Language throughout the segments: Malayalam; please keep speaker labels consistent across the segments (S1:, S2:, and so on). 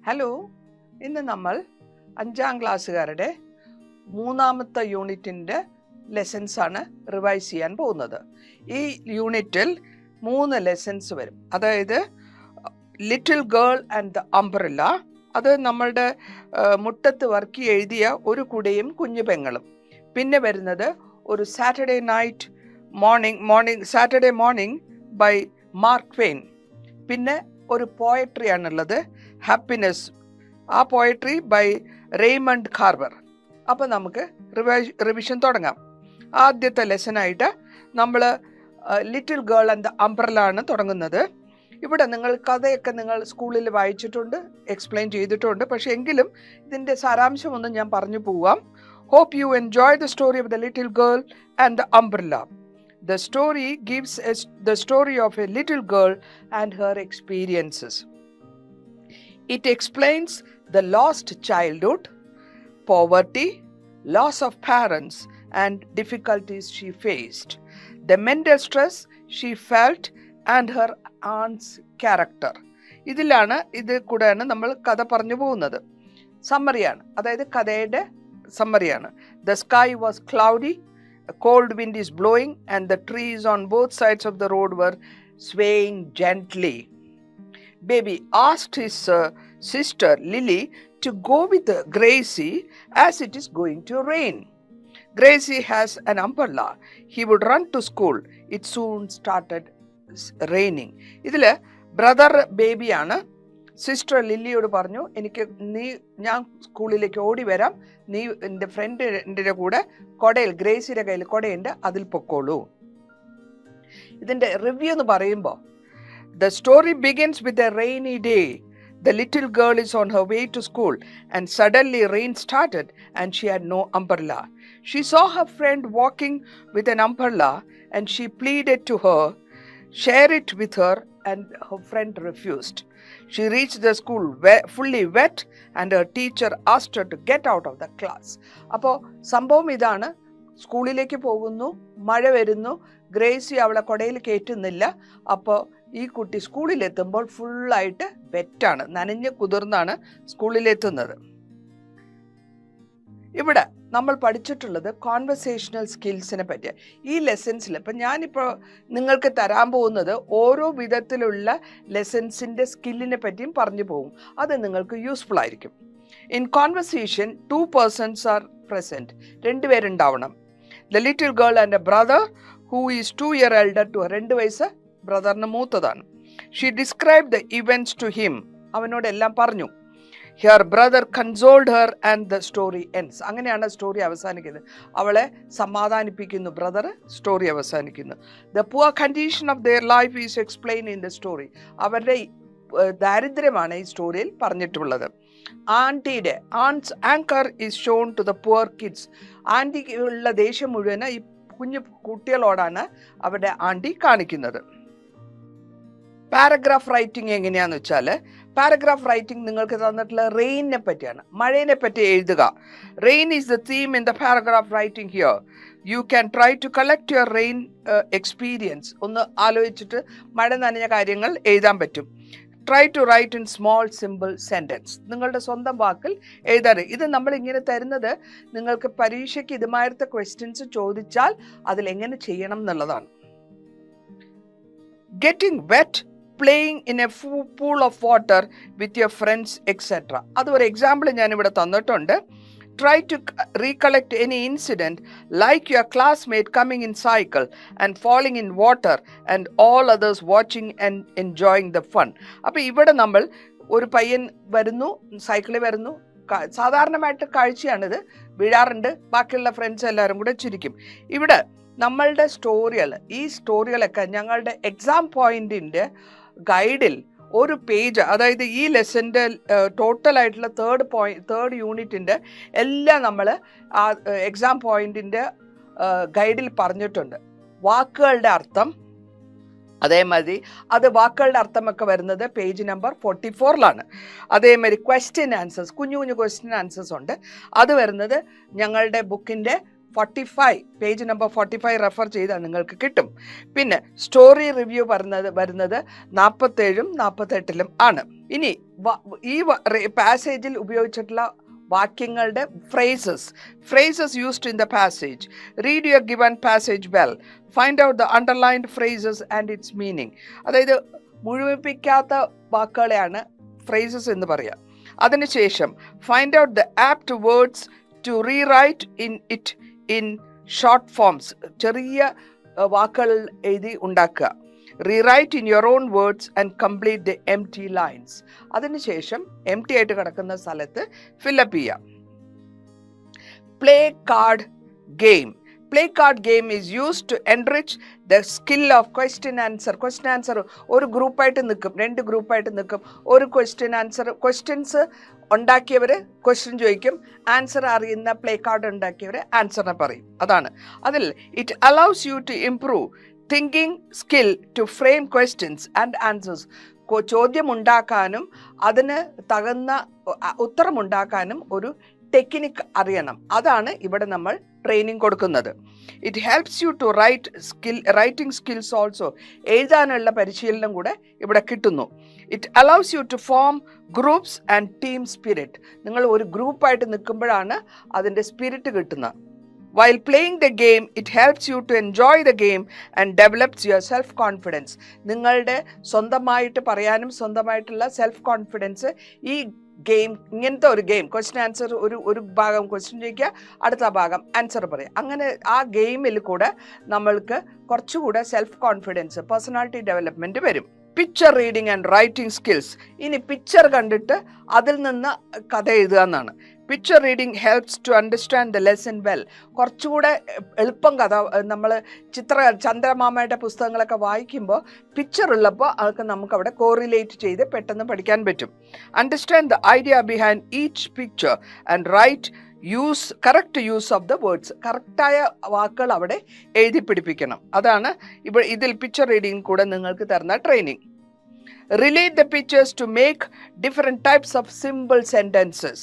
S1: ഹലോ, ഇന്ന് നമ്മൾ 5ാം ക്ലാസ്സുകാരുടെ 3ാമത്തെ യൂണിറ്റിൻ്റെ ലെസൺസാണ് റിവൈസ് ചെയ്യാൻ പോകുന്നത്. ഈ യൂണിറ്റിൽ 3 ലെസൺസ് വരും. അതായത് little girl and the umbrella, അത് നമ്മളുടെ മുറ്റത്ത് വർക്കി എഴുതിയ ഒരു കുടയും കുഞ്ഞു പെങ്ങളും. പിന്നെ വരുന്നത് ഒരു Saturday morning by Mark Twain. പിന്നെ ഒരു പോയട്രി ആണുള്ളത്, ഹാപ്പിനെസ്. ആ പോയട്രി ബൈ റെയ്മണ്ട് കാർവർ. അപ്പോൾ നമുക്ക് റിവിഷൻ തുടങ്ങാം. ആദ്യത്തെ ലെസനായിട്ട് നമ്മൾ little girl and the umbrella ആണ് തുടങ്ങുന്നത്. ഇവിടെ നിങ്ങൾ കഥയൊക്കെ നിങ്ങൾ സ്കൂളിൽ വായിച്ചിട്ടുണ്ട്, എക്സ്പ്ലെയിൻ ചെയ്തിട്ടുണ്ട്. പക്ഷേ എങ്കിലും ഇതിൻ്റെ സാരാംശം ഒന്ന് ഞാൻ പറഞ്ഞു പോവാം. Hope you enjoy the story of the little girl and the umbrella. The story gives us the story of a little girl and her experiences. It explains the lost childhood, poverty, loss of parents, and difficulties she faced, the mental stress she felt, and her aunt's character. ഇത് കൂടെയാണ് നമ്മൾ കഥ പറഞ്ഞു പോകുന്നത്. സമ്മറിയാണ്, അതായത് കഥയുടെ സമ്മറിയാണ്. The sky was cloudy. A cold wind is blowing and the trees on both sides of the road were swaying gently. Baby asked his sister Lily to go with Gracie as it is going to rain. Gracie has an umbrella. He would run to school. It soon started raining. ഇതിൽ ബ്രദർ ബേബിയാണ്. സിസ്റ്റർ ലില്ലിയോട് പറഞ്ഞു, ഞാൻ സ്കൂളിലേക്ക് ഓടി വരാം, നീ എൻ്റെ ഫ്രണ്ടിൻ്റെ കൂടെ ഗ്രേസിയുടെ കയ്യിൽ കൊടയുണ്ട്, അതിൽ പൊക്കോളൂ. ഇതിൻ്റെ റിവ്യൂ എന്ന് പറയുമ്പോൾ, the story begins with a rainy day. The little girl is on her way to school and suddenly rain started and she had no umbrella. She saw her friend walking with an umbrella and she pleaded to her, share it with her, and her friend refused. She reached the school fully wet and her teacher asked her to get out of the class. അപ്പോൾ സംഭവം ഇതാണ്. സ്കൂളിലേക്ക് പോകുന്നു, മഴ വരുന്നു, ഗ്രേസി അവളെ കൊടയിൽ കയറ്റുന്നില്ല. അപ്പോൾ ഈ കുട്ടി സ്കൂളിലെത്തുമ്പോൾ ഫുള്ളായിട്ട് വെറ്റാണ്, നനഞ്ഞ് കുതിർന്നാണ് സ്കൂളിലെത്തുന്നത്. ഇവിടെ നമ്മൾ പഠിച്ചിട്ടുള്ളത് കോൺവെർസേഷണൽ സ്കിൽസിനെ പറ്റി. ഈ ലെസൺസിൽ ഇപ്പം ഞാനിപ്പോൾ നിങ്ങൾക്ക് തരാൻ പോകുന്നത് ഓരോ വിധത്തിലുള്ള ലെസൺസിൻ്റെ സ്കില്ലിനെ പറ്റിയും പറഞ്ഞു പോകും. അത് നിങ്ങൾക്ക് യൂസ്ഫുൾ ആയിരിക്കും. In conversation 2 persons are present. 2 പേരുണ്ടാവണം. The little girl and a brother who is 2 years elder to her. 2 വയസ്സ് ബ്രദറിന് മൂത്തതാണ്. She describe the events to him. അവനോടെല്ലാം പറഞ്ഞു. Her brother consoled her and the story ends. അങ്ങനെയാണ് സ്റ്റോറി അവസാനിക്കുന്നത്. അവളെ സമാധാനിപ്പിക്കുന്നു ബ്രദർ, സ്റ്റോറി അവസാനിക്കുന്നു. The poor condition of their life is explained in the story. അവരുടെ ദാരിദ്ര്യമാണ് ഈ സ്റ്റോറിയിൽ പറഞ്ഞിട്ടുള്ളത്. Aunt's anger is shown to the poor kids. ആൻറ്റിക്കുള്ള ദേഷ്യം മുഴുവൻ ഈ കുഞ്ഞു കുട്ടികളോടാണ് അവരുടെ ആൻറ്റി കാണിക്കുന്നത്. പാരഗ്രാഫ് റൈറ്റിംഗ് എങ്ങനെയാണെന്ന് വെച്ചാൽ, പാരഗ്രാഫ് റൈറ്റിംഗ് നിങ്ങൾക്ക് തന്നിട്ടുള്ള റെയിനിനെ പറ്റിയാണ്, മഴയെ പറ്റി എഴുതുക. Rain is the theme in the paragraph writing here. You can try to collect your rain experience. ഒന്ന് ആലോചിച്ചിട്ട് മഴ നനഞ്ഞ കാര്യങ്ങൾ എഴുതാൻ പറ്റും. Try to write in small simple sentence. നിങ്ങളുടെ സ്വന്തം വാക്കിൽ എഴുതാറ്. ഇത് നമ്മളിങ്ങനെ തരുന്നത് നിങ്ങൾക്ക് പരീക്ഷയ്ക്ക് ഇതുമാതിരത്തെ ക്വസ്റ്റ്യൻസ് ചോദിച്ചാൽ അതിലെങ്ങനെ ചെയ്യണം എന്നുള്ളതാണ്. Getting wet, playing in a pool of water with your friends, etc. അതൊരു എക്സാമ്പിൾ ഞാനിവിടെ തന്നിട്ടുണ്ട്. Try to recollect any incident like your classmate coming in cycle and falling in water and all others watching and enjoying the fun. അപ്പോൾ ഇവിടെ നമ്മൾ ഒരു പയ്യൻ വരുന്നു, സൈക്കിളിൽ വരുന്നു, സാധാരണമായിട്ട് കാഴ്ചയാണിത്, വീഴാറുണ്ട്, ബാക്കിയുള്ള ഫ്രണ്ട്സ് എല്ലാവരും കൂടെ ചിരിക്കും. ഇവിടെ നമ്മളുടെ ഈ സ്റ്റോറികളൊക്കെ ഞങ്ങളുടെ എക്സാം പോയിന്റിൻ്റെ ഗൈഡിൽ ഒരു പേജ്, അതായത് ഈ ലെസൻ്റെ ടോട്ടലായിട്ടുള്ള തേർഡ് യൂണിറ്റിൻ്റെ എല്ലാം നമ്മൾ ആ എക്സാം പോയിന്റിൻ്റെ ഗൈഡിൽ പറഞ്ഞിട്ടുണ്ട്. വാക്കുകളുടെ അർത്ഥം, അതേമാതിരി വാക്കുകളുടെ അർത്ഥമൊക്കെ വരുന്നത് പേജ് നമ്പർ 44 അതേമാതിരി ക്വസ്റ്റ്യൻ ആൻസേഴ്സ്, കുഞ്ഞു ക്വസ്റ്റ്യൻ ആൻസേഴ്സ് ഉണ്ട്. അത് വരുന്നത് ഞങ്ങളുടെ ബുക്കിൻ്റെ പേജ് നമ്പർ 45 റെഫർ ചെയ്താൽ നിങ്ങൾക്ക് കിട്ടും. പിന്നെ സ്റ്റോറി റിവ്യൂ വരുന്നത് 47-ലും 48-ലും ആണ്. ഇനി ഈ പാസേജിൽ ഉപയോഗിച്ചിട്ടുള്ള വാക്യങ്ങളുടെ phrases used in the passage. Read your given passage well. Find out the underlined phrases and its meaning. അതായത് മുഴുമിപ്പിക്കാത്ത വാക്കുകളെയാണ് phrases എന്ന് പറയുക. അതിനുശേഷം find out the apt words to rewrite in short forms. ചെറിയ വാക്കുകൾ എഴുതി ഉണ്ടാക്കുക. Rewrite in your own words and complete the empty lines. അതിനുശേഷം empty ആയിട്ട് കിടക്കുന്ന സ്ഥലത്ത് ഫില്ലപ്പ് ചെയ്യാം. Play card game. Play card game is used to enrich the skill of question answer. Question answer ഒരു ഗ്രൂപ്പായിട്ട് നിൽക്കും, 2 ഗ്രൂപ്പായിട്ട് നിൽക്കും. ഒരു ക്വസ്റ്റ്യൻസ് ഉണ്ടാക്കിയവർ ക്വസ്റ്റ്യൻ ചോദിക്കും, ആൻസർ അറിയുന്ന പ്ലേ കാർഡ് ഉണ്ടാക്കിയവർ ആൻസറിനെ പറയും. അതാണ് അതിൽ it allows you to improve thinking skill to frame questions and answers. ചോദ്യം ഉണ്ടാക്കാനും അതിന് തകുന്ന ഉത്തരമുണ്ടാക്കാനും ഒരു ടെക്നിക്ക് അറിയണം. അതാണ് ഇവിടെ നമ്മൾ ട്രെയിനിങ് കൊടുക്കുന്നത്. It helps you to writing skills also. എഴുതാനുള്ള പരിശീലനം കൂടെ ഇവിടെ കിട്ടുന്നു. It allows you to form groups and team spirit. നിങ്ങൾ ഒരു ഗ്രൂപ്പായിട്ട് നിൽക്കുമ്പോഴാണ് അതിൻ്റെ സ്പിരിറ്റ് കിട്ടുന്നത്. While playing the game, it helps you to enjoy the game and develops your self-confidence. നിങ്ങളുടെ സ്വന്തമായിട്ട് പറയാനും സ്വന്തമായിട്ടുള്ള സെൽഫ് കോൺഫിഡൻസ് ഈ ഇങ്ങനത്തെ ഒരു ഗെയിം, ക്വസ്റ്റ്യൻ ആൻസർ, ഒരു ഭാഗം ക്വസ്റ്റ്യൻ ചോദിക്കുക, അടുത്ത ഭാഗം ആൻസർ പറയുക. അങ്ങനെ ആ ഗെയിമിൽ കൂടെ നമ്മൾക്ക് കുറച്ചുകൂടെ സെൽഫ് കോൺഫിഡൻസ്, പേഴ്സണാലിറ്റി ഡെവലപ്മെൻറ്റ് വരും. Picture reading and writing skills. ഇനി പിക്ചർ കണ്ടിട്ട് അതിൽ നിന്ന് കഥ എഴുതുക എന്നാണ്. Picture reading helps to understand the lesson well. കുറച്ചുകൂടെ എളുപ്പം കഥ. നമ്മൾ ചന്ദ്രമാമയുടെ പുസ്തകങ്ങളൊക്കെ വായിക്കുമ്പോൾ പിക്ചർ ഉള്ളപ്പോൾ അതൊക്കെ നമുക്ക് അവിടെ കോറിലേറ്റ് ചെയ്ത് പെട്ടെന്ന് പഠിക്കാൻ പറ്റും. Understand the idea behind each picture and correct use of the words. കറക്റ്റായ വാക്കുകൾ അവിടെ എഴുതി പിടിപ്പിക്കണം. അതാണ് ഇതിൽ പിക്ചർ റീഡിംഗ് കൂടെ നിങ്ങൾക്ക് തരുന്ന training. Relate the pictures to make different types of simple sentences.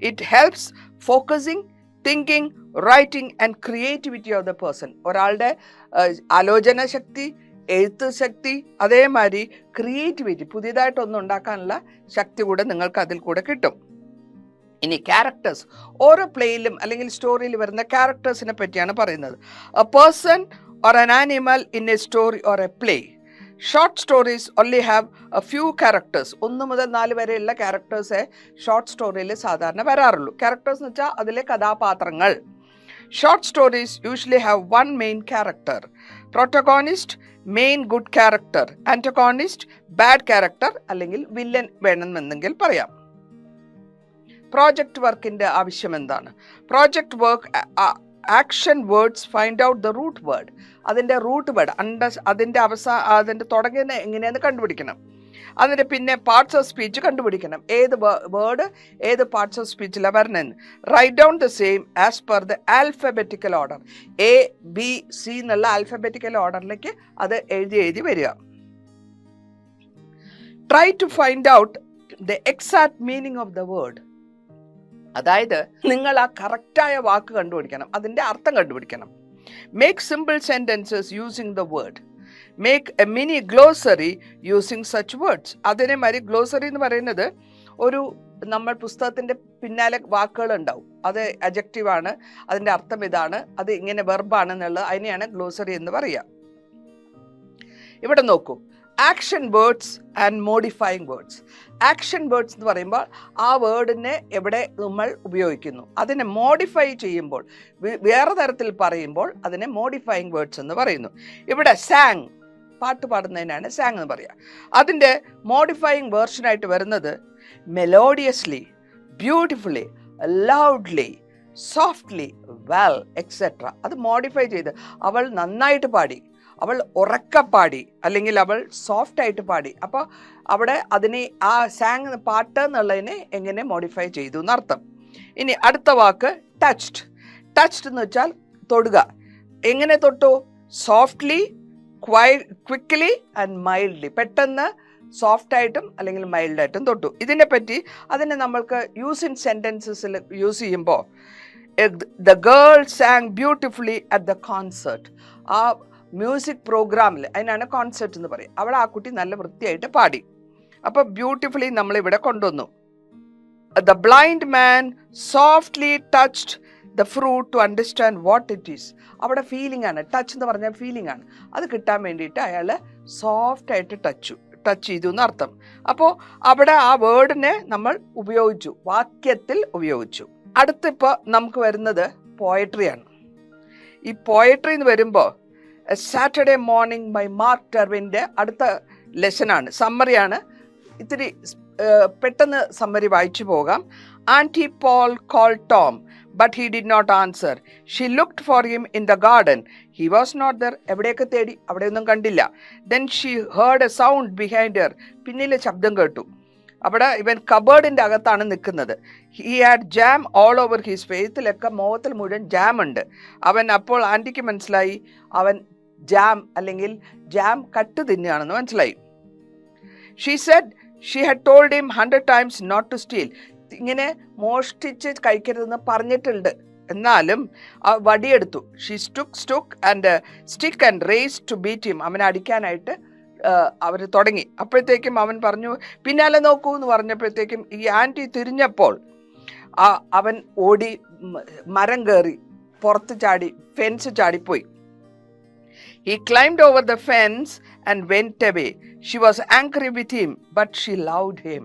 S1: It helps focusing, thinking, writing and creativity of the person. ഒരാളുടെ ആലോചന ശക്തി, എഴുത്ത് ശക്തി, അതേമാതിരി ക്രിയേറ്റിവിറ്റി, പുതിയതായിട്ടൊന്നും ഉണ്ടാക്കാനുള്ള ശക്തി കൂടെ നിങ്ങൾക്ക് അതിൽ കൂടെ കിട്ടും. ഇനി ക്യാരക്ടേഴ്സ്. ഓരോ പ്ലേയിലും അല്ലെങ്കിൽ സ്റ്റോറിയിൽ വരുന്ന ക്യാരക്ടേഴ്സിനെ പറ്റിയാണ് പറയുന്നത്. A person or an animal in A story or A play. Short stories only have A few characters. 1 മുതൽ 4 വരെയുള്ള ക്യാരക്ടേഴ്സേ ഷോർട്ട് സ്റ്റോറിയിൽ സാധാരണ വരാറുള്ളൂ. ക്യാരക്ടേഴ്സ് എന്ന് വെച്ചാൽ അതിലെ കഥാപാത്രങ്ങൾ. Short stories usually have 1 main character. Protagonist, main good character, antagonist bad character, അല്ലെങ്കിൽ വില്ലൻ വേണമെന്നെങ്കിൽ പറയാം. പ്രോജക്റ്റ് വർക്കിൻ്റെ ആവശ്യം എന്താണ്? Project work action words find out the root word. അതിൻ്റെ റൂട്ട് വേർഡ് അതിൻ്റെ തുടങ്ങുന്ന എങ്ങനെയാണെന്ന് കണ്ടുപിടിക്കണം. അതിൻ്റെ പിന്നെ പാർട്സ് ഓഫ് സ്പീച്ച് കണ്ടുപിടിക്കണം. ഏത് വേർഡ് ഏത് പാർട്സ് ഓഫ് സ്പീച്ചിലാണ് വരണമെന്ന്. Write down the same as per the alphabetical order. A-B-C എന്നുള്ള ആൽഫബറ്റിക്കൽ ഓർഡറിലേക്ക് അത് എഴുതി വരിക. Try to find out the exact meaning of the word. അതായത് നിങ്ങൾ ആ കറക്റ്റായ വാക്ക് കണ്ടുപിടിക്കണം, അതിൻ്റെ അർത്ഥം കണ്ടുപിടിക്കണം. Make simple sentences using the word. Make a mini glossary using such words. അതേമാതിരി ഗ്ലോസറി എന്ന് പറയുന്നത് നമ്മൾ പുസ്തകത്തിൻ്റെ പിന്നാലെ വാക്കുകൾ ഉണ്ടാവും. അത് അഡ്ജക്റ്റീവാണ്, അതിൻ്റെ അർത്ഥം ഇതാണ്, അത് ഇങ്ങനെ വെർബാണെന്നുള്ളത്, അതിനെയാണ് ഗ്ലോസറി എന്ന് പറയുക. ഇവിടെ നോക്കൂ, action words and modifying words. Action words എന്ന് പറയുമ്പോൾ ആ വേർഡിനെ എവിടെ നമ്മൾ ഉപയോഗിക്കുന്നു, അതിനെ മോഡിഫൈ ചെയ്യുമ്പോൾ, വേറെ തരത്തിൽ പറയുമ്പോൾ അതിനെ മോഡിഫൈയിങ് വേർഡ്സ് എന്ന് പറയുന്നു. ഇവിടെ സാങ്, പാട്ട് പാടുന്നതിനാണ് സാങ് എന്ന് പറയുക. അതിൻ്റെ മോഡിഫൈയിങ് വേർഷനായിട്ട് വരുന്നത് melodiously, beautifully, loudly, softly, well et cetera. അത് മോഡിഫൈ ചെയ്ത് അവൾ നന്നായിട്ട് പാടി, അവൾ ഉറക്കപ്പാടി, അല്ലെങ്കിൽ അവൾ സോഫ്റ്റ് ആയിട്ട് പാടി. അപ്പോൾ അവിടെ അതിനെ ആ സാങ് പാട്ട് എന്നുള്ളതിനെ എങ്ങനെ മോഡിഫൈ ചെയ്തു എന്നർത്ഥം. ഇനി അടുത്ത വാക്ക് ടച്ച്ഡ്. ടച്ച്ഡ് എന്ന് വെച്ചാൽ തൊടുക. എങ്ങനെ തൊട്ടു? Softly, quickly and mildly. പെട്ടെന്ന് സോഫ്റ്റായിട്ടും അല്ലെങ്കിൽ മൈൽഡായിട്ടും തൊട്ടു. അതിനെ നമ്മൾക്ക് യൂസ് ഇൻ സെൻറ്റൻസസിൽ യൂസ് ചെയ്യുമ്പോൾ The girl sang beautifully at the concert. ആ മ്യൂസിക് പ്രോഗ്രാമിൽ, അതിനാണ് കോൺസെർട്ട് എന്ന് പറയും, അവിടെ ആ കുട്ടി നല്ല വൃത്തിയായിട്ട് പാടി. അപ്പോൾ ബ്യൂട്ടിഫുള്ളി നമ്മളിവിടെ കൊണ്ടുവന്നു. The blind man softly touched the fruit to understand what it is. അവിടെ ഫീലിംഗ് ആണ്, ടച്ച് എന്ന് പറഞ്ഞാൽ ഫീലിംഗ് ആണ്. അത് കിട്ടാൻ വേണ്ടിയിട്ട് അയാൾ സോഫ്റ്റായിട്ട് ടച്ച് ചെയ്തു എന്നർത്ഥം. അപ്പോൾ അവിടെ ആ വേർഡിനെ നമ്മൾ ഉപയോഗിച്ചു, വാക്യത്തിൽ ഉപയോഗിച്ചു. അടുത്തിപ്പോൾ നമുക്ക് വരുന്നത് പോയട്രിയാണ്. ഈ പോയട്രി എന്ന് വരുമ്പോൾ സാറ്റർഡേ മോർണിംഗ് ബൈ മാർക്ക് ടെർവിൻ്റെ അടുത്ത ലെസനാണ്, സമ്മറിയാണ്. ഇത്തിരി പെട്ടെന്ന് സമ്മറി വായിച്ചു പോകാം. Auntie Polly call Tom but he did not answer. She looked for him in the garden. He was not there. എവിടെയൊക്കെ തേടി, അവിടെയൊന്നും കണ്ടില്ല. Then she heard a sound behind her. പിന്നിലെ ശബ്ദം കേട്ടു. അവിടെ ഇവൻ കബേർഡിൻ്റെ അകത്താണ് നിൽക്കുന്നത്. He had jam all over his face. മുഖത്തിൽ മുഴുവൻ ജാം ഉണ്ട്. അപ്പോൾ ആൻറ്റിക്ക് മനസ്സിലായി അവൻ ജാം അല്ലെങ്കിൽ ജാം കട്ട് തിന്നുകയാണെന്ന് മനസ്സിലായി. She said she had told him 100 times not to steal. ഇങ്ങനെ മോഷ്ടിച്ച് കഴിക്കരുതെന്ന് പറഞ്ഞിട്ടുണ്ട്, എന്നാലും വടിയെടുത്തു. She stick and race to beat him. അവനെ അടിക്കാനായിട്ട് അവർ തുടങ്ങി. അപ്പോഴത്തേക്കും അവൻ പറഞ്ഞു പിന്നാലെ നോക്കൂ എന്ന് പറഞ്ഞപ്പോഴത്തേക്കും ഈ ആൻറ്റി തിരിഞ്ഞപ്പോൾ അവൻ ഓടി മരം കയറി പുറത്ത് ചാടി, fence ചാടിപ്പോയി. He climbed over the fence and went away. She was angry with him, but she loved him.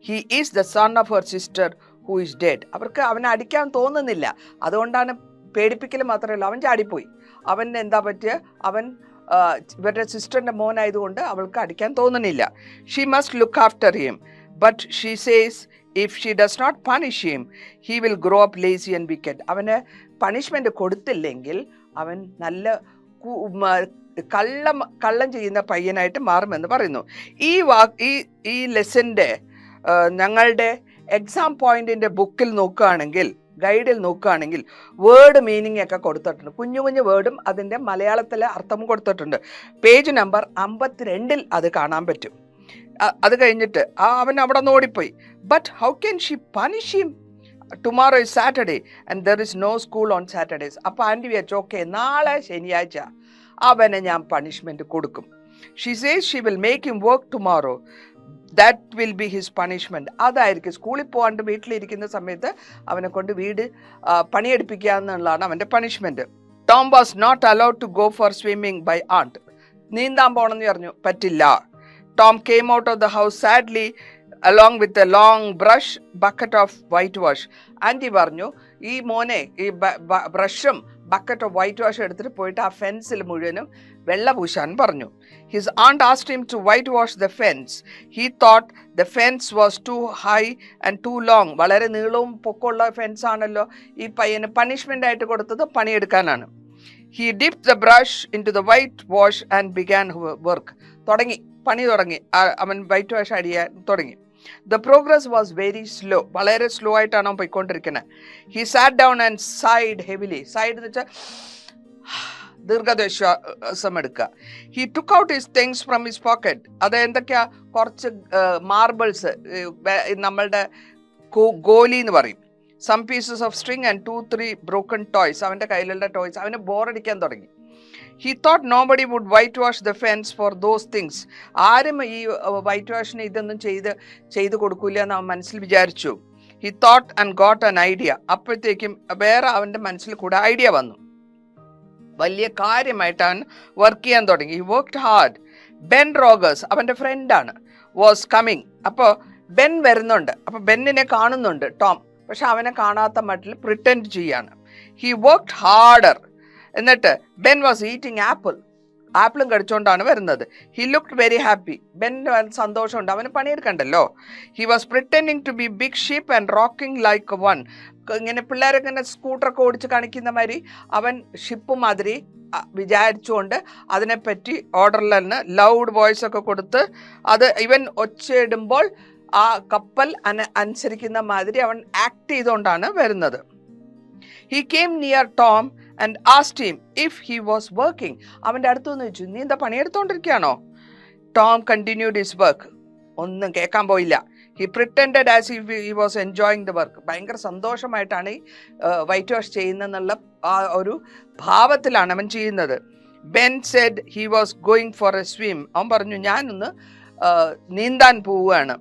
S1: He is the son of her sister who is dead. അവർക്ക് അവനെ അടിക്കാൻ തോന്നുന്നില്ല, അതുകൊണ്ടാണ് പേടിപ്പിക്കൽ മാത്രമല്ല, അവൻ ചാടിപ്പോയി. അവൻ എന്താ പറ്റിയ, അവൻ ഇവരുടെ സിസ്റ്ററിൻ്റെ മോനായതുകൊണ്ട് അവൾക്ക് അടിക്കാൻ തോന്നുന്നില്ല. She must look after him, but she says if she does not punish him, he will grow up lazy and wicked. അവന് പണിഷ്മെൻറ്റ് കൊടുത്തില്ലെങ്കിൽ അവൻ നല്ല കള്ളം ചെയ്യുന്ന പയ്യനായിട്ട് മാറുമെന്ന് പറയുന്നു. ഈ ലെസൻ്റെ ഞങ്ങളുടെ എക്സാം പോയിന്റിൻ്റെ ബുക്കിൽ നോക്കുകയാണെങ്കിൽ, ഗൈഡിൽ നോക്കുകയാണെങ്കിൽ വേർഡ് മീനിങ് ഒക്കെ കൊടുത്തിട്ടുണ്ട്. കുഞ്ഞു കുഞ്ഞു വേർഡും അതിൻ്റെ മലയാളത്തിലെ അർത്ഥവും കൊടുത്തിട്ടുണ്ട്. പേജ് നമ്പർ 52 അത് കാണാൻ പറ്റും. അത് കഴിഞ്ഞിട്ട് അവൻ അവിടെ നിന്ന് ഓടിപ്പോയി. But how can she punish him? Tomorrow is Saturday and there is no school on Saturdays. അപ്പോൾ ആൻറ്റി വിചാരിച്ചു ഓക്കെ നാളെ ശനിയാഴ്ച അവനെ ഞാൻ പണിഷ്മെൻറ്റ് കൊടുക്കും. She says she will make him work tomorrow. That will be his punishment. അതായിരിക്കും സ്കൂളിൽ പോകാണ്ട് വീട്ടിലിരിക്കുന്ന സമയത്ത് അവനെ കൊണ്ട് പണിയെടുപ്പിക്കുക എന്നുള്ളതാണ് അവൻ്റെ punishment. Tom was not allowed to go for swimming by aunt. നീന്താൻ പോകണമെന്ന് പറഞ്ഞു, പറ്റില്ല. Tom came out of the house sadly along with a long brush bucket of whitewash. Auntie പറഞ്ഞു ഈ മോനെ ഈ ബ്രഷും ബക്കറ്റ് ഓഫ് വൈറ്റ് വാഷ് എടുത്തിട്ട് പോയിട്ട് ആ ഫെൻസിൽ മുഴുവനും വെള്ള പൂശാൻ പറഞ്ഞു. His aunt asked him to whitewash the fence. He thought the fence was too high and too long. വളരെ നീളവും പൊക്കമുള്ള ഫെൻസ് ആണല്ലോ, ഈ പയ്യന് പണിഷ്മെൻ്റ് ആയിട്ട് കൊടുത്തത് പണിയെടുക്കാനാണ്. He dipped the brush into the whitewash and began work. പണി തുടങ്ങി. അവൻ വൈറ്റ് വാഷ് അടിയാൻ തുടങ്ങി. The progress was very slow. വളരെ സ്ലോ ആയിട്ടാണ് അവൻ പോയിക്കൊണ്ടിരിക്കുന്നത്. He sat down and sighed heavily. Sighed എന്ന് വെച്ചാൽ ദീർഘശ്വാസം എടുക്കുക. He took out his things from his pocket. അത് എന്തൊക്കെയാ, കുറച്ച് മാർബിൾസ്, നമ്മളുടെ ഗോലി എന്ന് പറയും, some pieces of string and 2-3 broken toys. അവൻ്റെ കയ്യിലുള്ള ടോയ്സ്. അവന് ബോറടിക്കാൻ തുടങ്ങി. He thought nobody would whitewash the fence for those things. ആരും ഈ വൈറ്റ് വാഷിന് ഇതൊന്നും ചെയ്ത് കൊടുക്കില്ല എന്ന് അവൻ മനസ്സിൽ വിചാരിച്ചു. He thought and got an idea. അപ്പോഴത്തേക്കും വേറെ അവൻ്റെ മനസ്സിൽ കൂടെ ഐഡിയ വന്നു. വലിയ കാര്യമായിട്ടാണ് വർക്ക് ചെയ്യാൻ തുടങ്ങി. He worked hard. Ben Rogers, അവൻ്റെ ഫ്രണ്ടാണ്, was coming. അപ്പോൾ ബെൻ വരുന്നുണ്ട്. അപ്പോൾ ബെന്നിനെ കാണുന്നുണ്ട് ടോം, പക്ഷെ അവനെ കാണാത്ത മട്ടിൽ പ്രിറ്റൻഡ് ചെയ്യാണ്. He worked harder. എന്നിട്ട് ബെൻ വാസ് ഈറ്റിംഗ് ആപ്പിളും കടിച്ചുകൊണ്ടാണ് വരുന്നത്. He looked very happy. ബെന്നിന് സന്തോഷമുണ്ട്, അവന് പണിയെടുക്കണ്ടല്ലോ. He was pretending to be big sheep and rocking like one. ഇങ്ങനെ പിള്ളേരൊക്കെ ഇങ്ങനെ സ്കൂട്ടറൊക്കെ ഓടിച്ച് കാണിക്കുന്ന മാതിരി അവൻ ഷിപ്പ് മാതിരി വിചാരിച്ചുകൊണ്ട് അതിനെപ്പറ്റി ഓർഡറിൽ തന്നെ ലൗഡ് വോയിസ് ഒക്കെ കൊടുത്ത് അത് ഇവൻ ഒച്ചയിടുമ്പോൾ ആ കപ്പൽ അനുസരിക്കുന്ന മാതിരി അവൻ ആക്ട് ചെയ്തുകൊണ്ടാണ് വരുന്നത്. He came near Tom and asked him if he was working. അവൻ്റെ അടുത്ത് വന്ന് ചോദിച്ചു, നീ എന്താ പണിയെടുത്തോണ്ടിരിക്കുകയാണോ? Tom continued his work. ഒന്നും കേൾക്കാൻ പോയില്ല. He pretended as if he was enjoying the work. ഭയങ്കര സന്തോഷമായിട്ടാണ് ഈ വൈറ്റ് വാഷ് ചെയ്യുന്നതെന്നുള്ള ആ ഒരു ഭാവത്തിലാണ് അവൻ ചെയ്യുന്നത്. Ben said he was going for a swim. അവൻ പറഞ്ഞു ഞാനൊന്ന് നീന്താൻ പോവുകയാണ്.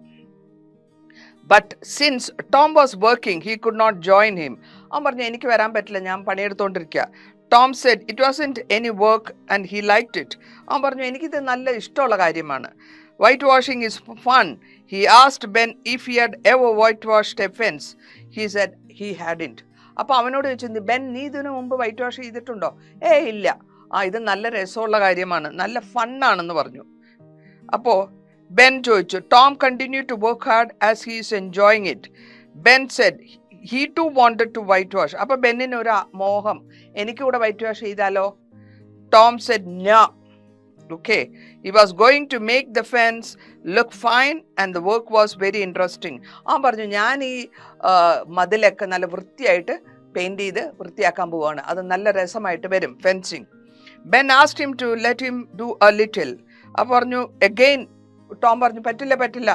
S1: But since Tom was working, he could not join him. അവൻ പറഞ്ഞു എനിക്ക് വരാൻ പറ്റില്ല, ഞാൻ പണിയെടുത്തോണ്ടിരിക്കുക. Tom said it wasn't any work and he liked it. അവൻ പറഞ്ഞു എനിക്കിത് നല്ല ഇഷ്ടമുള്ള കാര്യമാണ്. Whitewashing is fun. He asked Ben if he had ever whitewashed a fence. He said he hadn't. അപ്പോൾ അവനോട് ചോദിച്ചു, ബെൻ നീ ഇതിനു മുമ്പ് വൈറ്റ് വാഷ് ചെയ്തിട്ടുണ്ടോ? ഇല്ല. ഇത് നല്ല രസമുള്ള കാര്യമാണ്, നല്ല ഫണ്ണാണെന്ന് പറഞ്ഞു. അപ്പോൾ ബെൻ ചോദിച്ചു, Tom continue to work hard as he is enjoying it. Ben said he too wanted to whitewash. അപ്പോൾ ബെന്നിന് ഒരു മോഹം, എനിക്കിവിടെ വൈറ്റ് വാഷ് ചെയ്താലോ? Tom said no. Okay, he was going to make the fence look fine and the work was very interesting. അവൻ പറഞ്ഞു ഞാൻ ഈ മതിലൊക്കെ നല്ല വൃത്തിയായിട്ട് പെയിന്റ് ചെയ്ത് വൃത്തിയാക്കാൻ പോവുകയാണ്, അത് നല്ല രസമായിട്ട് വരും fencing. Ben asked him to let him do a little. അപ്പോൾ പറഞ്ഞു again ടോം പറഞ്ഞു പറ്റില്ല,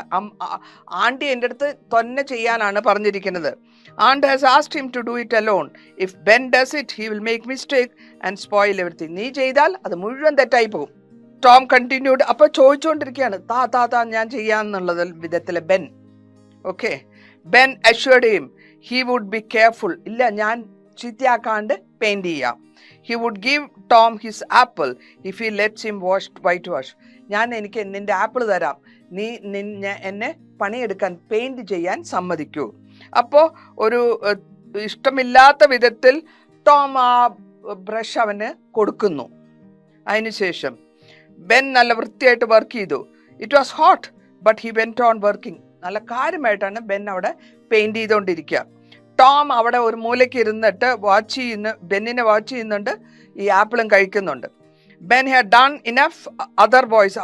S1: ആൻറ്റി എൻ്റെ അടുത്ത് തന്നെ ചെയ്യാനാണ് പറഞ്ഞിരിക്കുന്നത്. Aunt has asked him to do it alone. If Ben does it, he will make mistake and spoil everything. നീ ചെയ്താൽ അത് മുഴുവൻ തെറ്റായി പോകും. Tom continued. അപ്പോൾ ചോദിച്ചുകൊണ്ടിരിക്കുകയാണ്, താ ഞാൻ ചെയ്യാന്നുള്ളത് വിധത്തിൽ Ben. Okay, Ben assured him he would be careful. ഇല്ല, ഞാൻ ചീത്തയാക്കാണ്ട് പെയിന്റ് ചെയ്യാം. He would give Tom his apple if he lets him whitewash. എനിക്ക് നിന്റെ ആപ്പിൾ തരാം, നീ എന്നെ പണിയെടുക്കാൻ പെയിന്റ് ചെയ്യാൻ സമ്മതിക്കൂ. അപ്പോൾ ഒരു ഇഷ്ടമില്ലാത്ത വിധത്തിൽ ടോം ആ ബ്രഷ് അവന് കൊടുക്കുന്നു. അതിനുശേഷം ബെൻ നല്ല വൃത്തിയായിട്ട് വർക്ക് ചെയ്തു. It was hot but he went on working. നല്ല കാര്യമായിട്ടാണ് ബെൻ അവിടെ പെയിന്റ് ചെയ്തുകൊണ്ടിരിക്കുക. ടോം അവിടെ ഒരു മൂലയ്ക്ക് ഇരുന്നിട്ട് ബെന്നിനെ വാച്ച് ചെയ്യുന്നുണ്ട്, ഈ ആപ്പിളും കഴിക്കുന്നുണ്ട്. Ben had done enough other boys.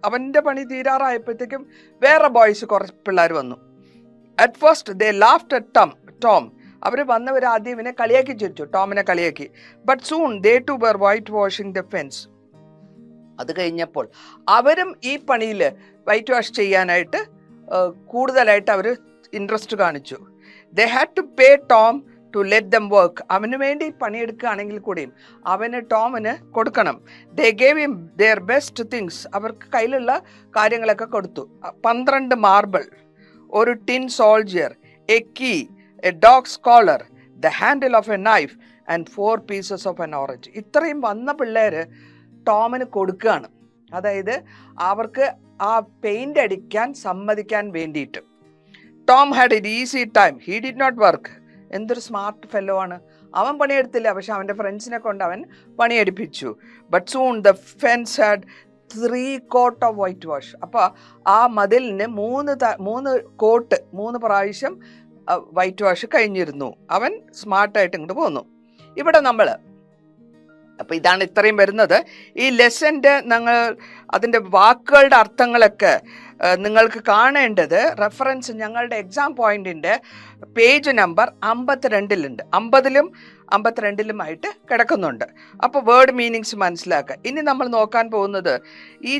S1: അവൻ്റെ പണി തീരാറായപ്പോഴത്തേക്കും വേറെ ബോയ്സ് കുറച്ച് പിള്ളേർ വന്നു. At first they laughed at Tom. അവർ വന്നവർ ആദ്യം ഇവനെ കളിയാക്കി ചിരിച്ചു, ടോമിനെ കളിയാക്കി. But soon they too were whitewashing the fence. അത് കഴിഞ്ഞപ്പോൾ അവരും ഈ പണിയിൽ വൈറ്റ് വാഷ് ചെയ്യാനായിട്ട് കൂടുതലായിട്ട് അവർ ഇൻട്രസ്റ്റ് കാണിച്ചു. They had to pay Tom to let them work. അവന് വേണ്ടി പണിയെടുക്കുകയാണെങ്കിൽ കൂടിയും ടോമിന് കൊടുക്കണം. They gave him their best things. അവർക്ക് കയ്യിലുള്ള കാര്യങ്ങളൊക്കെ കൊടുത്തു. 12 മാർബിൾ, ഒരു tin soldier, a key, a dog's collar, the handle of a knife and 4 pieces of an orange. ഇത്രയും വന്ന പിള്ളേർ ടോമിന് കൊടുക്കുകയാണ്. അതായത് അവർക്ക് ആ പെയിന്റ് അടിക്കാൻ സമ്മതിക്കാൻ വേണ്ടിയിട്ട്. Tom had an easy time. He did not work. എന്തൊരു സ്മാർട്ട് ഫെല്ലോ ആണ്. അവൻ പണിയെടുത്തില്ല, പക്ഷെ അവൻ്റെ ഫ്രണ്ട്സിനെ കൊണ്ട് അവൻ പണിയെടുപ്പിച്ചു. But soon the fence had 3 coat of white wash. അപ്പോൾ ആ മതിലിന് 3 പ്രാവശ്യം വൈറ്റ് വാഷ് കഴിഞ്ഞിരുന്നു. അവൻ സ്മാർട്ടായിട്ട് ഇങ്ങോട്ട് പോന്നു. ഇവിടെ നമ്മൾ അപ്പോൾ ഇതാണ് ഇത്രയും വരുന്നത്. ഈ ലെസൻ്റെ അതിൻ്റെ വാക്കുകളുടെ അർത്ഥങ്ങളൊക്കെ നിങ്ങൾക്ക് കാണേണ്ടത് റെഫറൻസ് ഞങ്ങളുടെ എക്സാം പോയിന്റിൻ്റെ പേജ് നമ്പർ 52 50ലും 52ലുമായിട്ട് കിടക്കുന്നുണ്ട്. അപ്പോൾ വേർഡ് മീനിങ്സ് മനസ്സിലാക്കുക. ഇനി നമ്മൾ നോക്കാൻ പോകുന്നത് ഈ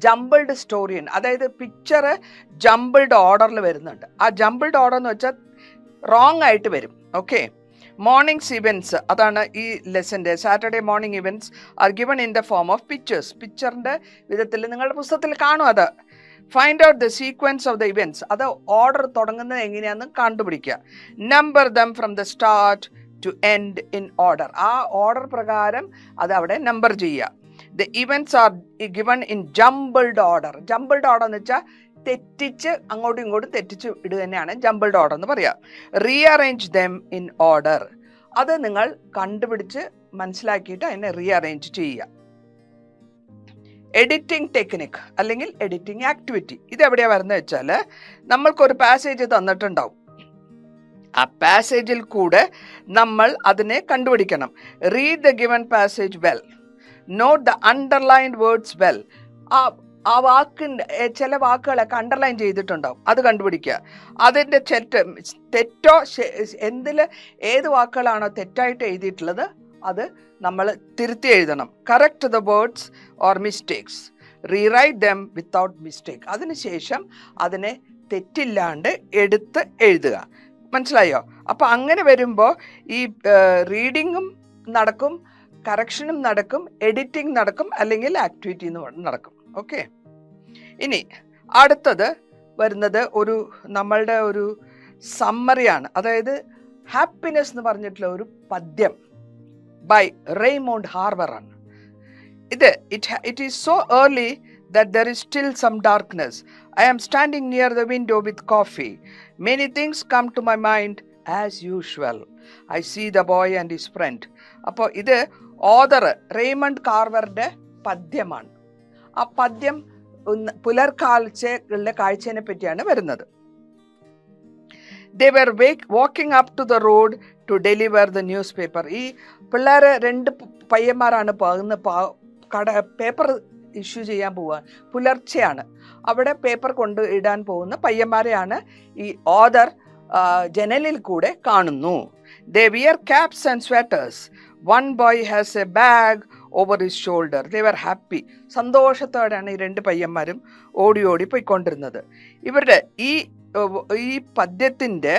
S1: ജംബിൾഡ് സ്റ്റോറിയാണ്. അതായത് പിക്ചർ ജംബിൾഡ് ഓർഡറിൽ വരുന്നുണ്ട്. ആ ജംബിൾഡ് ഓർഡർ എന്ന് വെച്ചാൽ റോങ് ആയിട്ട് വരും. ഓക്കെ, മോർണിംഗ്സ് ഇവൻറ്റ്സ്, അതാണ് ഈ ലെസൻ്റെ. Saturday morning events are given in the form of pictures. പിക്ചറിൻ്റെ വിധത്തിൽ നിങ്ങളുടെ പുസ്തകത്തിൽ കാണും. അത് find out the sequence of the events, അത് ഓർഡർ തുടങ്ങുന്നത് എങ്ങനെയാണെന്ന് കണ്ടുപിടിക്കുക. Number them from the start to end in order. ആ ഓർഡർ പ്രകാരം അത് അവിടെ നമ്പർ ചെയ്യുക. The events are given in jumbled order. Jumbled order എന്ന് വെച്ചാൽ തെറ്റിച്ച് അങ്ങോട്ടും ഇങ്ങോട്ടും തെറ്റിച്ച് ഇടുക തന്നെയാണ് ജംബിൾഡ് ഓർഡർ എന്ന് പറയുക. റീഅറേഞ്ച് ദം ഇൻ ഓർഡർ, അത് നിങ്ങൾ കണ്ടുപിടിച്ച് മനസ്സിലാക്കിയിട്ട് അതിനെ റീഅറേഞ്ച് ചെയ്യുക. എഡിറ്റിംഗ് ടെക്നിക് അല്ലെങ്കിൽ എഡിറ്റിംഗ് ആക്ടിവിറ്റി, ഇതെവിടെയാണ് വരുന്നത് വെച്ചാൽ നമ്മൾക്കൊരു പാസേജ് തന്നിട്ടുണ്ടാവും. ആ പാസേജിൽ കൂടെ നമ്മൾ അതിനെ കണ്ടുപിടിക്കണം. Read the given passage well, note the underlined words well. ആ വാക്കിൻ്റെ ചില വാക്കുകളൊക്കെ അണ്ടർലൈൻ ചെയ്തിട്ടുണ്ടാവും, അത് കണ്ടുപിടിക്കുക. അതിൻ്റെ തെറ്റോ ഏത് വാക്കുകളാണോ തെറ്റായിട്ട് എഴുതിയിട്ടുള്ളത് അത് നമ്മൾ തിരുത്തി എഴുതണം. Correct the words or mistakes, rewrite dum without mistake. അതിനുശേഷം അതിനെ തെറ്റില്ലാണ്ട് എടുത്ത് എഴുതുക. മനസ്സിലായോ? അപ്പോൾ അങ്ങനെ വരുമ്പോൾ ഈ റീഡിങ്ങും നടക്കും, കറക്ഷനും നടക്കും, എഡിറ്റിംഗ് നടക്കും, അല്ലെങ്കിൽ ആക്ടിവിറ്റി നടക്കും. ഓക്കെ. ഇനി അടുത്തത് വരുന്നത് നമ്മളുടെ ഒരു സമ്മറിയാണ്. അതായത് ഹാപ്പിനെസ് എന്ന് പറഞ്ഞിട്ടുള്ള ഒരു പദ്യം ബൈ റെയ്മോണ്ട് ഹാർബർ ആണ്. It is so early that there is still some darkness. I am standing near the window with coffee. Many things come to my mind as usual. I see the boy and his friend. അപ്പോൾ ഇത് ഓതർ റെയ്മണ്ട് കാർവറിന്റെ പദ്യമാണ്. ആ പദ്യം പുലർക്കാഴ്ചകളുടെ കാഴ്ചയെ പറ്റിയാണ് വരുന്നത്. They were walking up to the road to deliver the newspaper. ഈ പിള്ളേര് 2 പയ്യന്മാരാണ് പേപ്പർ ഇഷ്യൂ ചെയ്യാൻ പോവുക. പുലർച്ചെയാണ്. അവിടെ പേപ്പർ കൊണ്ട് ഇടാൻ പോകുന്ന പയ്യന്മാരെയാണ് ഈ ഓതർ ജനലിൽ കൂടെ കാണുന്നു. They wear caps and sweaters. One boy has a bag over his shoulder. They were happy. സന്തോഷത്തോടെയാണ് ഈ 2 പയ്യന്മാരും ഓടി ഓടി പോയിക്കൊണ്ടിരുന്നത്. ഇവരുടെ ഈ പദ്യത്തിൻ്റെ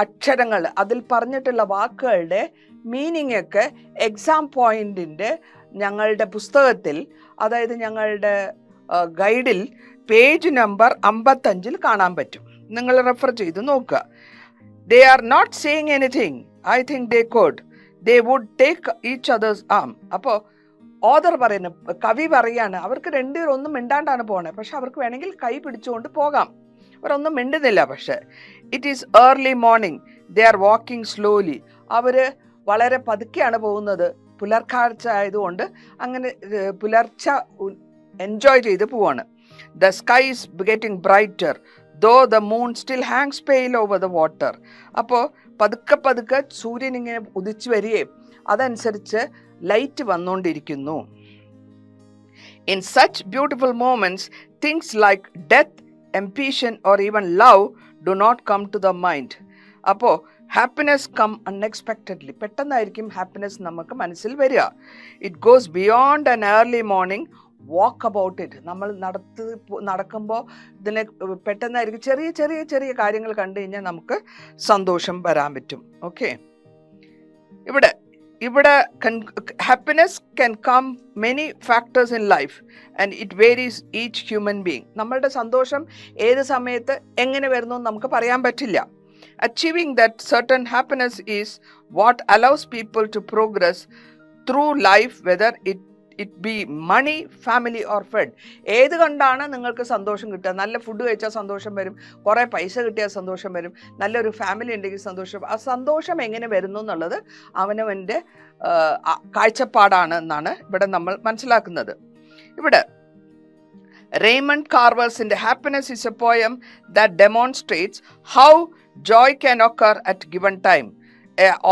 S1: അക്ഷരങ്ങൾ, അതിൽ പറഞ്ഞിട്ടുള്ള വാക്കുകളുടെ മീനിങ് ഒക്കെ എക്സാം പോയിന്റിൻ്റെ ഞങ്ങളുടെ പുസ്തകത്തിൽ, അതായത് ഞങ്ങളുടെ ഗൈഡിൽ പേജ് നമ്പർ 55 കാണാൻ പറ്റും. നിങ്ങൾ റെഫർ ചെയ്ത് നോക്കുക. They are not saying anything. I think they could. They would take each other's arm. അപ്പോൾ ഓതർ പറയുന്നു, കവി പറയാണ്, അവർക്ക് 2 പേർ ഒന്നും മിണ്ടാണ്ടാണ് പോണേ, പക്ഷെ അവർക്ക് വേണമെങ്കിൽ കൈ പിടിച്ചുകൊണ്ട് പോകാം. അവരൊന്നും മിണ്ടുന്നില്ല. പക്ഷെ it is early morning. They are walking slowly. അവർ വളരെ പതുക്കെയാണ് പോകുന്നത്. പുലർക്കാഴ്ച ആയതുകൊണ്ട് അങ്ങനെ പുലർച്ച എൻജോയ് ചെയ്ത് പോവാണ്. The sky is getting brighter though the moon still hangs pale over the water. അപ്പോൾ പതുക്കെ സൂര്യൻ ഇങ്ങനെ ഉദിച്ചു വരികയും അതനുസരിച്ച് ലൈറ്റ് വന്നുകൊണ്ടിരിക്കുന്നു. In such beautiful moments things like death, ambition or even love do not come to the mind. അപ്പോൾ ഹാപ്പിനെസ് കം അൺഎക്സ്പെക്റ്റഡ്ലി. പെട്ടെന്നായിരിക്കും ഹാപ്പിനെസ് നമുക്ക് മനസ്സിൽ വരിക. It goes beyond an early morning walk about it. നമ്മൾ നടക്കുമ്പോൾ ഇതിനെ പെട്ടെന്നായിരിക്കും ചെറിയ ചെറിയ ചെറിയ കാര്യങ്ങൾ കണ്ടു കഴിഞ്ഞാൽ നമുക്ക് സന്തോഷം വരാൻ പറ്റും. ഓക്കെ. ഇവിടെ happiness can come many factors in life and it varies each human being. നമ്മളുടെ സന്തോഷം ഏത് സമയത്ത് എങ്ങനെ വരുന്നു എന്ന് നമുക്ക് പറയാൻ പറ്റില്ല. Achieving that certain happiness is what allows people to progress through life, whether it be money, family or fed. ഏത് കണ്ടാണ് നിങ്ങൾക്ക് സന്തോഷം കിട്ടുക? നല്ല ഫുഡ് കഴിച്ചാൽ സന്തോഷം വരും, കുറേ പൈസ കിട്ടിയാൽ സന്തോഷം വരും, നല്ലൊരു ഫാമിലി ഉണ്ടെങ്കിൽ സന്തോഷം. ആ സന്തോഷം എങ്ങനെ വരുന്നു എന്നുള്ളത് അവനവൻ്റെ കാഴ്ചപ്പാടാണ് എന്നാണ് ഇവിടെ നമ്മൾ മനസ്സിലാക്കുന്നത്. ഇവിടെ റെയ്മണ്ട് കാർവേഴ്സിൻ്റെ happiness is a poem that demonstrates how joy can occur at given time.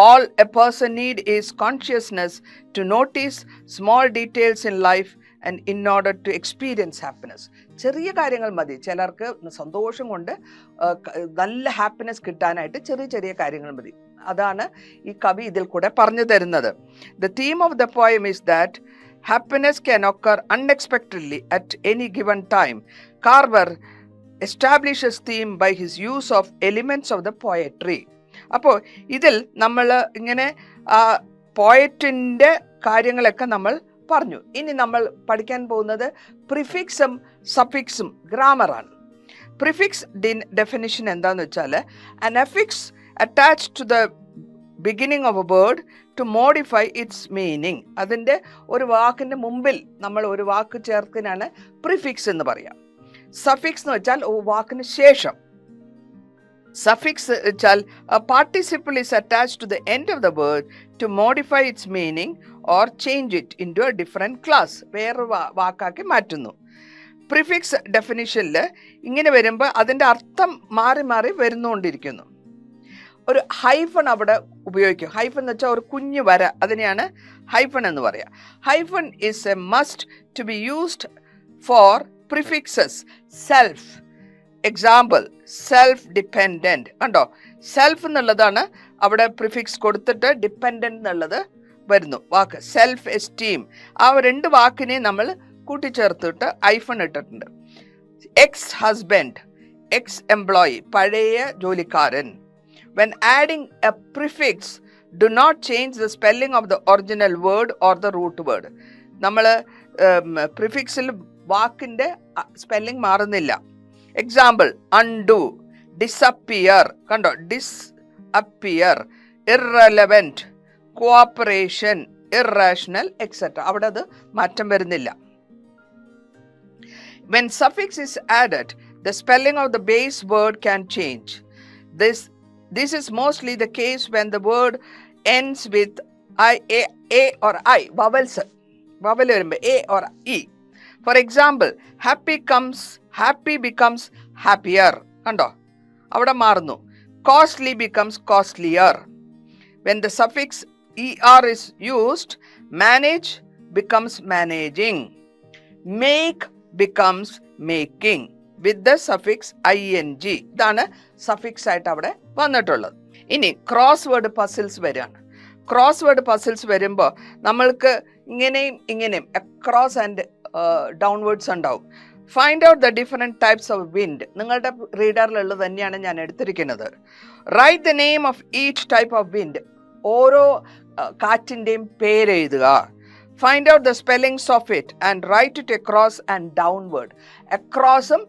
S1: All a person need is consciousness to notice small details in life and in order to experience happiness. ചെറിയ കാര്യങ്ങൾ മതി. ചിലർക്ക് സന്തോഷം കൊണ്ട് നല്ല ഹാപ്പിനെസ് കിട്ടാനായിട്ട് ചെറിയ ചെറിയ കാര്യങ്ങൾ മതി. അതാണ് ഈ കവി ഇതിൽ കൂടെ പറഞ്ഞു തരുന്നത്. The theme of the poem is that happiness can occur unexpectedly at any given time. Carver establishes theme by his use of elements of the poetry. അപ്പോൾ ഇതിൽ നമ്മൾ ഇങ്ങനെ പോയറ്റിൻ്റെ കാര്യങ്ങളൊക്കെ നമ്മൾ പറഞ്ഞു. ഇനി നമ്മൾ പഠിക്കാൻ പോകുന്നത് പ്രിഫിക്സും സഫിക്സും ഗ്രാമറാണ്. പ്രിഫിക്സ് ഡെഫിനിഷൻ എന്താണെന്ന് വെച്ചാൽ an affix attached to the beginning of a word to modify its meaning. അതിൻ്റെ ഒരു വാക്കിൻ്റെ മുമ്പിൽ നമ്മൾ ഒരു വാക്ക് ചേർക്കുന്നതിനാണ് പ്രിഫിക്സ് എന്ന് പറയാം. സഫിക്സ് എന്ന് വെച്ചാൽ വാക്കിന് ശേഷം. സഫിക്സ് വെച്ചാൽ a participle is attached to the end of the word to modify its meaning or change it into a different class. വേറൊരു വാക്കാക്കി മാറ്റുന്നു. പ്രിഫിക്സ് ഡെഫിനിഷനിൽ ഇങ്ങനെ വരുമ്പോൾ അതിൻ്റെ അർത്ഥം മാറി മാറി വരുന്നുകൊണ്ടിരിക്കുന്നു. ഒരു ഹൈഫൺ അവിടെ ഉപയോഗിക്കും. ഹൈഫൺ എന്ന് വെച്ചാൽ ഒരു കുഞ്ഞു വര, അതിനെയാണ് ഹൈഫൺ എന്ന് പറയുക. Hyphen is a must to be used for prefixes self. Example self dependent. കണ്ടോ, സെൽഫ് എന്നുള്ളതാണ് അവിടെ പ്രിഫിക്സ് കൊടുത്തിട്ട് ഡിപ്പെൻഡൻറ്റ് എന്നുള്ളത് വരുന്നു വാക്ക്. സെൽഫ് എസ്റ്റീം, ആ 2 വാക്കിനെ നമ്മൾ കൂട്ടിച്ചേർത്തിട്ട് ഹൈഫൺ ഇട്ടിട്ടുണ്ട്. എക്സ് ഹസ്ബൻഡ്, ex-employee, പഴയ ജോലിക്കാരൻ. When adding a prefix, do not change the spelling of the original word or the root word. നമ്മൾ പ്രിഫിക്സിൽ വാക്കിൻ്റെ സ്പെല്ലിംഗ് മാറുന്നില്ല. എക്സാമ്പിൾ, undo, disappear, കണ്ടോ, disappear, irrelevant, cooperation, irrational, etc. അവിടെ അത് മാറ്റം വരുന്നില്ല. When suffix is added, the spelling of the base word can change. This is mostly the case when the word ends with a or I, vowels, vowel വരുമ്പോൾ a or e. For example, happy becomes happier, കണ്ടോ, അവിടെ മാറുന്നു. Costly becomes costlier. When the suffix er is used, manage becomes managing. Make becomes making with the suffix ing. ഇതാണ് സഫിക്സ് ആയിട്ട് അവിടെ വന്നിട്ടുള്ളത്. ഇനി ക്രോസ് വേർഡ് പസിൽസ് വരികയാണ്. ക്രോസ് വേർഡ് പസിൽസ് വരുമ്പോൾ നമ്മൾക്ക് ഇങ്ങനെയും ഇങ്ങനെയും അക്രോസ് ആൻഡ് ഡൗൺവേർഡ്സ് ഉണ്ടാവും. Find out the different types of wind. നിങ്ങളുടെ റീഡറിലുള്ളത് തന്നെയാണ് ഞാൻ എടുത്തിരിക്കുന്നത്. Write the name of each type of wind. ഓരോ കാറ്റിൻ്റെയും പേരെഴുതുക. Find out the spellings of it and write it across and downward. അക്രോസും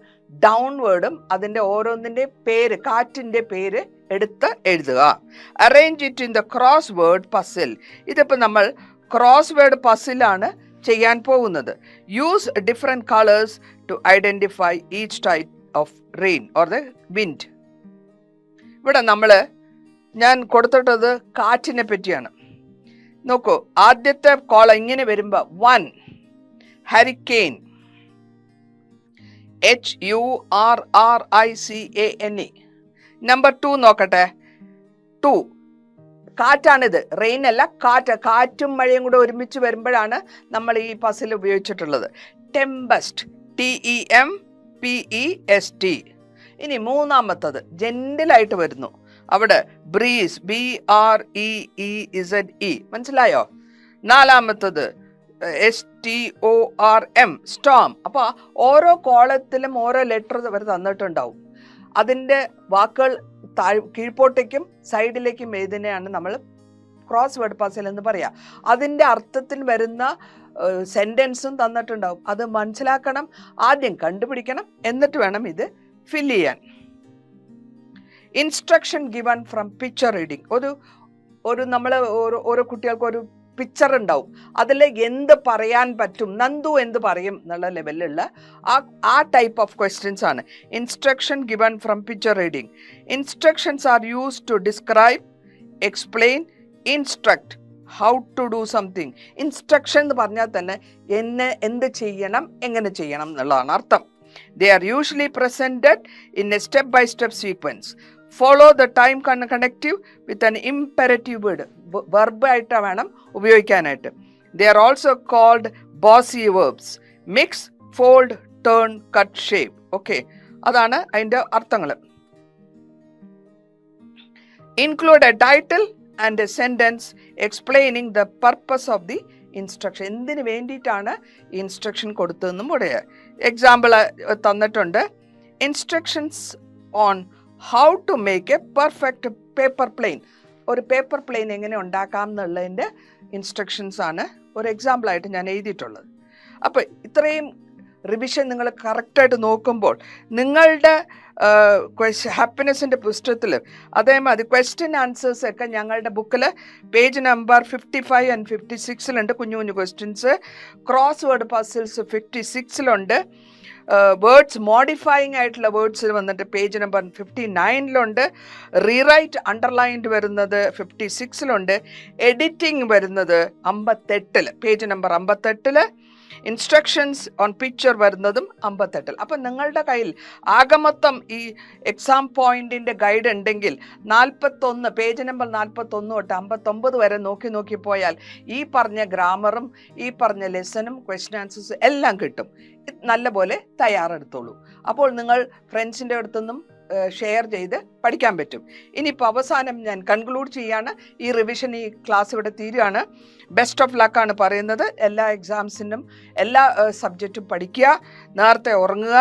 S1: ഡൗൺവേർഡും അതിൻ്റെ ഓരോന്നിൻ്റെയും പേര്, കാറ്റിൻ്റെ പേര് എടുത്ത് എഴുതുക. Arrange it in the crossword puzzle. ഇതിപ്പോൾ നമ്മൾ ക്രോസ് വേർഡ് പസിലാണ് ചെയ്യാൻ പോകുന്നത്. Use different colours to identify each type of rain or the wind. ഇവിടെ ഞാൻ കൊടുത്തിട്ടത് കാറ്റിനെ പറ്റിയാണ്. നോക്കൂ, ആദ്യത്തെ കോള ഇങ്ങനെ വരുമ്പോൾ 1 ഹരിക്കെയിൻ, HURRICANE. നമ്പർ 2 നോക്കട്ടെ, 2 കാറ്റാണിത്, റെയിൻ അല്ല, കാറ്റും മഴയും കൂടെ ഒരുമിച്ച് വരുമ്പോഴാണ് നമ്മൾ ഈ പസിൽ ഉപയോഗിച്ചിട്ടുള്ളത്. Tempest, TEMPEST. ഇനി മൂന്നാമത്തത് ജെന്റിലായിട്ട് വരുന്നു, അവിടെ ബ്രീസ്, BREEZE. മനസ്സിലായോ? നാലാമത്തത് STORM, സ്റ്റോം. അപ്പോൾ ഓരോ കോളത്തിലും ഓരോ ലെറ്റർ അവർ തന്നിട്ടുണ്ടാവും. അതിൻ്റെ വാക്കുകൾ കീഴ്പോട്ടേക്കും സൈഡിലേക്കും എഴുതുന്നതാണ് നമ്മൾ ക്രോസ് വേർഡ് പസിൽ എന്ന് പറയുക. അതിൻ്റെ അർത്ഥത്തിൽ വരുന്ന സെൻറ്റൻസും തന്നിട്ടുണ്ടാവും. അത് മനസ്സിലാക്കണം, ആദ്യം കണ്ടുപിടിക്കണം, എന്നിട്ട് വേണം ഇത് ഫില്ല് ചെയ്യാൻ. Instruction given from picture reading. നമ്മൾ ഓരോ കുട്ടികൾക്ക് ഒരു പിക്ചർ ഉണ്ടാവും, അതിൽ എന്ത് പറയാൻ പറ്റും, നന്ദു എന്ത് പറയും എന്നുള്ള ലെവലിലുള്ള ആ ടൈപ്പ് ഓഫ് ക്വസ്റ്റ്യൻസ് ആണ് instruction given from picture reading. Instructions are use to describe, explain, instruct how to do something. Instruction എന്ന് പറഞ്ഞാൽ തന്നെ എന്ത് ചെയ്യണം, എങ്ങനെ ചെയ്യണം എന്നുള്ളതാണ് അർത്ഥം. They are usually presented in a step-by-step sequence. Follow the time connective with an imperative word. Verb ആയിട്ട് വേണം ഉപയോഗിക്കാനായിട്ട്. They are also called bossy verbs. Mix, fold, turn, cut, shape. Okay, അതാണ് അതിൻ്റെ അർത്ഥങ്ങൾ. Include a title and a sentence explaining the purpose of the instruction. എന്തിനു വേണ്ടിയിട്ടാണ് ഇൻസ്ട്രക്ഷൻ കൊടുത്തതെന്നും കൂടെ എക്സാമ്പിൾ തന്നിട്ടുണ്ട്. Instructions on how to make a perfect paper plane. ഒരു പേപ്പർ പ്ലെയിൻ എങ്ങനെ ഉണ്ടാക്കാം എന്നുള്ളതിൻ്റെ ഇൻസ്ട്രക്ഷൻസ് ആണ് ഒരു എക്സാമ്പിളായിട്ട് ഞാൻ എഴുതിയിട്ടുള്ളത്. അപ്പോൾ ഇത്രയും റിവിഷൻ നിങ്ങൾ കറക്റ്റായിട്ട് നോക്കുമ്പോൾ നിങ്ങളുടെ ഹാപ്പിനെസ്സിൻ്റെ പുസ്തകത്തിൽ അതേമാതിരി ക്വസ്റ്റ്യൻ ആൻസേഴ്സ് ഒക്കെ ഞങ്ങളുടെ ബുക്കിൽ പേജ് നമ്പർ 55 and 56 കുഞ്ഞു കുഞ്ഞു questions. Crossword puzzles 56 words modifying ആയിട്ടുള്ള വേർഡ്സ് വന്നിട്ട് പേജ് നമ്പർ 59 റീറൈറ്റ് അണ്ടർലൈൻഡ് വരുന്നത് 56 എഡിറ്റിംഗ് വരുന്നത് 58 page number 58 instructions on picture വരുന്നതും 58. അപ്പം നിങ്ങളുടെ കയ്യിൽ ആകമൊത്തം ഈ എക്സാം പോയിന്റിൻ്റെ ഗൈഡ് ഉണ്ടെങ്കിൽ 41 പേജ് നമ്പർ 41 തൊട്ട് 59 വരെ നോക്കി പോയാൽ ഈ പറഞ്ഞ ഗ്രാമറും ഈ പറഞ്ഞ ലെസനും ക്വസ്റ്റ്യൻ ആൻസേഴ്സ് എല്ലാം കിട്ടും. നല്ലപോലെ തയ്യാറെടുത്തോളൂ. അപ്പോൾ നിങ്ങൾ ഫ്രണ്ട്സിൻ്റെ അടുത്തുനിന്നും ഷെയർ ചെയ്ത് പഠിക്കാൻ പറ്റും. ഇനിയിപ്പോൾ അവസാനം ഞാൻ കൺക്ലൂഡ് ചെയ്യാണ്. ഈ റിവിഷൻ, ഈ ക്ലാസ് ഇവിടെ തീരുകയാണ്. ബെസ്റ്റ് ഓഫ് ലക്കാണ് പറയുന്നത്. എല്ലാ എക്സാംസിനും എല്ലാ സബ്ജക്റ്റും പഠിക്കുക, നേരത്തെ ഉറങ്ങുക,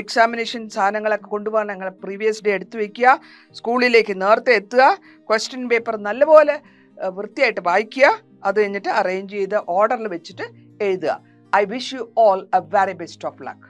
S1: എക്സാമിനേഷൻ സാധനങ്ങളൊക്കെ കൊണ്ടുപോകാൻ ഞങ്ങൾ പ്രീവിയസ് ഡേ എടുത്തു വയ്ക്കുക, സ്കൂളിലേക്ക് നേരത്തെ എത്തുക, ക്വസ്റ്റ്യൻ പേപ്പർ നല്ലപോലെ വൃത്തിയായിട്ട് വായിക്കുക, അത് കഴിഞ്ഞിട്ട് അറേഞ്ച് ചെയ്ത് ഓർഡറിൽ വെച്ചിട്ട് എഴുതുക. I wish you all a very best of luck.